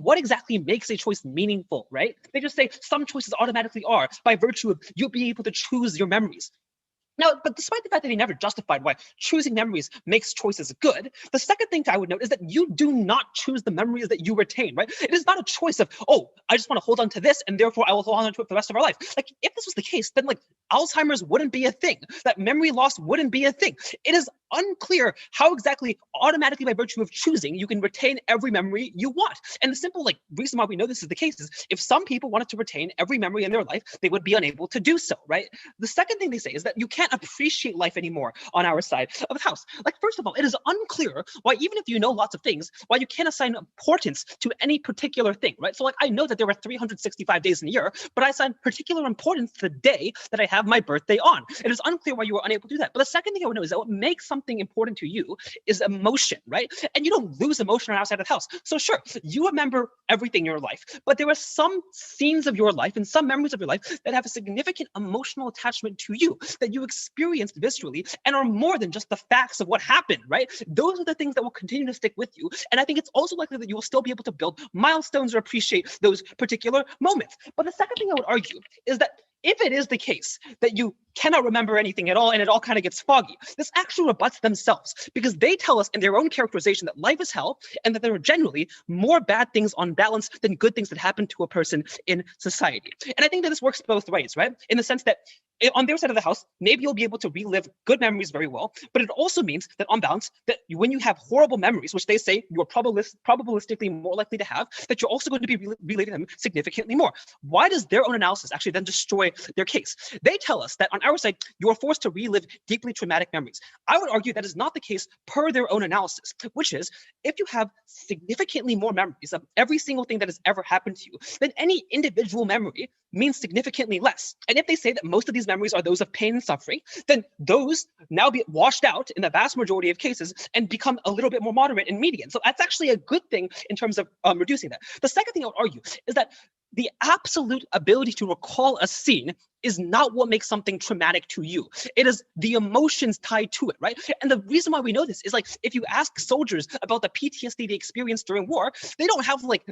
what exactly makes a choice meaningful, right? They just say some choices automatically are by virtue of you being able to choose your memories. Now, but despite the fact that he never justified why choosing memories makes choices good, the second thing I would note is that you do not choose the memories that you retain, right? It is not a choice of, oh, I just want to hold on to this and therefore I will hold on to it for the rest of our life. Like, if this was the case, then like Alzheimer's wouldn't be a thing, that memory loss wouldn't be a thing. It is unclear how exactly automatically by virtue of choosing you can retain every memory you want. And the simple like reason why we know this is the case is if some people wanted to retain every memory in their life, they would be unable to do so, right? The second thing they say is that you can't appreciate life anymore on our side of the house. Like, first of all, it is unclear why, even if you know lots of things, why you can't assign importance to any particular thing, right? So like, I know that there are 365 days in a year, but I assign particular importance to the day that I have my birthday on. It is unclear why you were unable to do that. But the second thing I would know is that what makes something important to you is emotion, right? And you don't lose emotion outside of the house. So sure, you remember everything in your life, but there are some scenes of your life and some memories of your life that have a significant emotional attachment to you, that you experienced viscerally and are more than just the facts of what happened, right? Those are the things that will continue to stick with you. And I think it's also likely that you will still be able to build milestones or appreciate those particular moments. But the second thing I would argue is that if it is the case that you cannot remember anything at all and it all kind of gets foggy, this actually rebuts themselves, because they tell us in their own characterization that life is hell and that there are generally more bad things on balance than good things that happen to a person in society. And I think that this works both ways, right? In the sense that on their side of the house, maybe you'll be able to relive good memories very well, but it also means that on balance, that when you have horrible memories, which they say you are probabilistically more likely to have, that you're also going to be reliving them significantly more. Why does their own analysis actually then destroy their case? They tell us that on our side, you are forced to relive deeply traumatic memories. I would argue that is not the case per their own analysis, which is if you have significantly more memories of every single thing that has ever happened to you, then any individual memory means significantly less. And if they say that most of these memories are those of pain and suffering, then those now be washed out in the vast majority of cases and become a little bit more moderate and median. So that's actually a good thing in terms of reducing that. The second thing I would argue is that the absolute ability to recall a scene is not what makes something traumatic to you. It is the emotions tied to it, right? And the reason why we know this is like, if you ask soldiers about the PTSD they experienced during war, they don't have like,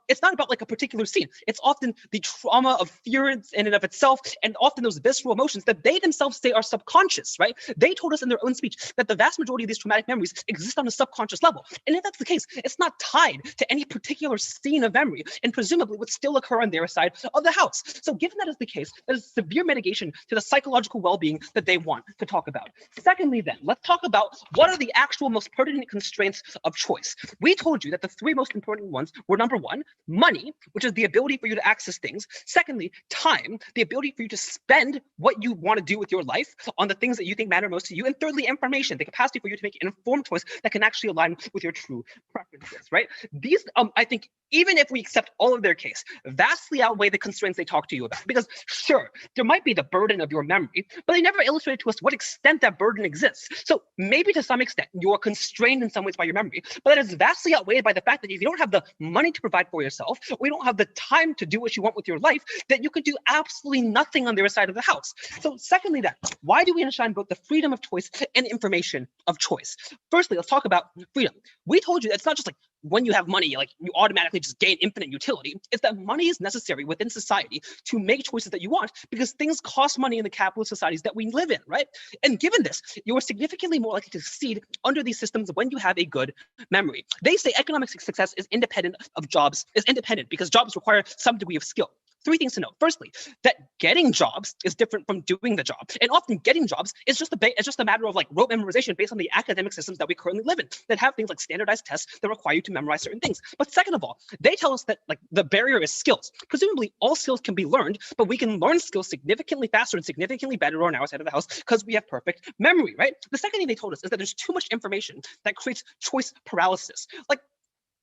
it's not about like a particular scene. It's often the trauma of fear in and of itself, and often those visceral emotions that they themselves say are subconscious, right? They told us in their own speech that the vast majority of these traumatic memories exist on a subconscious level. And if that's the case, it's not tied to any particular scene of memory, and presumably would still occur on their side of the house. So given that is the case, that is severe mitigation to the psychological well-being that they want to talk about. Secondly, then, let's talk about what are the actual most pertinent constraints of choice. We told you that the three most important ones were, number one, money, which is the ability for you to access things. Secondly, time, the ability for you to spend what you want to do with your life on the things that you think matter most to you. And thirdly, information, the capacity for you to make an informed choice that can actually align with your true preferences, right? These, I think, even if we accept all of their case, vastly outweigh the constraints they talk to you about. Because sure, there might be the burden of your memory, but they never illustrated to us to what extent that burden exists. So maybe to some extent, you are constrained in some ways by your memory, but that is vastly outweighed by the fact that if you don't have the money to provide for yourself, or you don't have the time to do what you want with your life, that you could do absolutely nothing on their side of the house. So secondly, then, why do we enshrine both the freedom of choice and information of choice? Firstly, let's talk about freedom. We told you that it's not just like when you have money, like you automatically just gain infinite utility. It's that money is necessary within society to make choices that you want, because things cost money in the capitalist societies that we live in, right? And given this, you are significantly more likely to succeed under these systems when you have a good memory. They say economic success is independent of jobs, is independent because jobs require some degree of skill. Three things to know. Firstly, that getting jobs is different from doing the job. And often getting jobs is just a matter of like rote memorization based on the academic systems that we currently live in, that have things like standardized tests that require you to memorize certain things. But second of all, they tell us that like the barrier is skills. Presumably all skills can be learned, but we can learn skills significantly faster and significantly better on our side of the house because we have perfect memory, right? The second thing they told us is that there's too much information that creates choice paralysis. Like,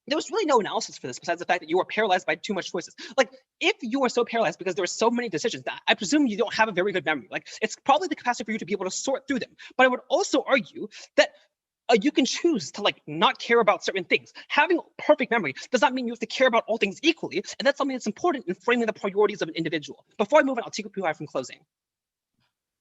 there was really no analysis for this besides the fact that you are paralyzed by too much choices. Like, if you are so paralyzed because there are so many decisions, that I presume you don't have a very good memory. Like, it's probably the capacity for you to be able to sort through them. But I would also argue that you can choose to like not care about certain things. Having perfect memory does not mean you have to care about all things equally, and that's something that's important in framing the priorities of an individual. Before I move on, I'll take a few from closing.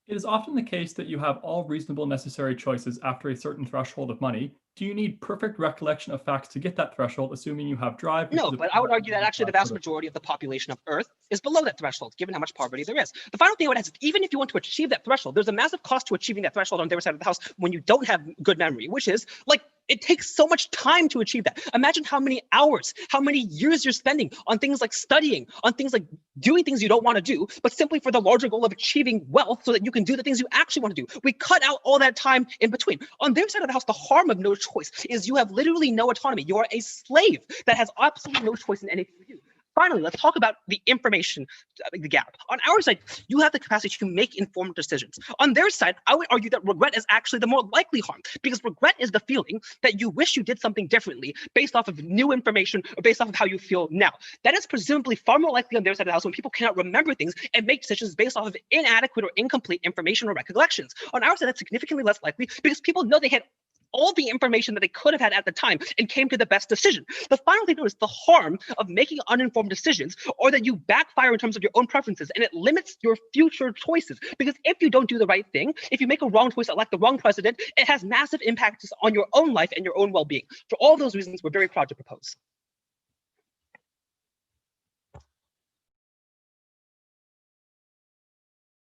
It is often the case that you have all reasonable necessary choices after a certain threshold of money. Do you need perfect recollection of facts to get that threshold, assuming you have drive, which No, is a but I would argue that actually the vast sort of majority of the population of Earth is below that threshold, given how much poverty there is. The final thing I would add is even if you want to achieve that threshold, there's a massive cost to achieving that threshold on their side of the house when you don't have good memory, which is like it takes so much time to achieve that. Imagine how many hours, how many years you're spending on things like studying, on things like doing things you don't want to do, but simply for the larger goal of achieving wealth so that you can do the things you actually want to do. We cut out all that time in between. On their side of the house, the harm of no choice is you have literally no autonomy. You are a slave that has absolutely no choice in anything you do. Finally, let's talk about the information the gap. On our side, you have the capacity to make informed decisions. On their side, I would argue that regret is actually the more likely harm because regret is the feeling that you wish you did something differently based off of new information or based off of how you feel now. That is presumably far more likely on their side of the house when people cannot remember things and make decisions based off of inadequate or incomplete information or recollections. On our side, that's significantly less likely because people know they had all the information that they could have had at the time and came to the best decision. The final thing is the harm of making uninformed decisions or that you backfire in terms of your own preferences and it limits your future choices. Because if you don't do the right thing, if you make a wrong choice, elect the wrong president, it has massive impacts on your own life and your own well-being. For all those reasons, we're very proud to propose.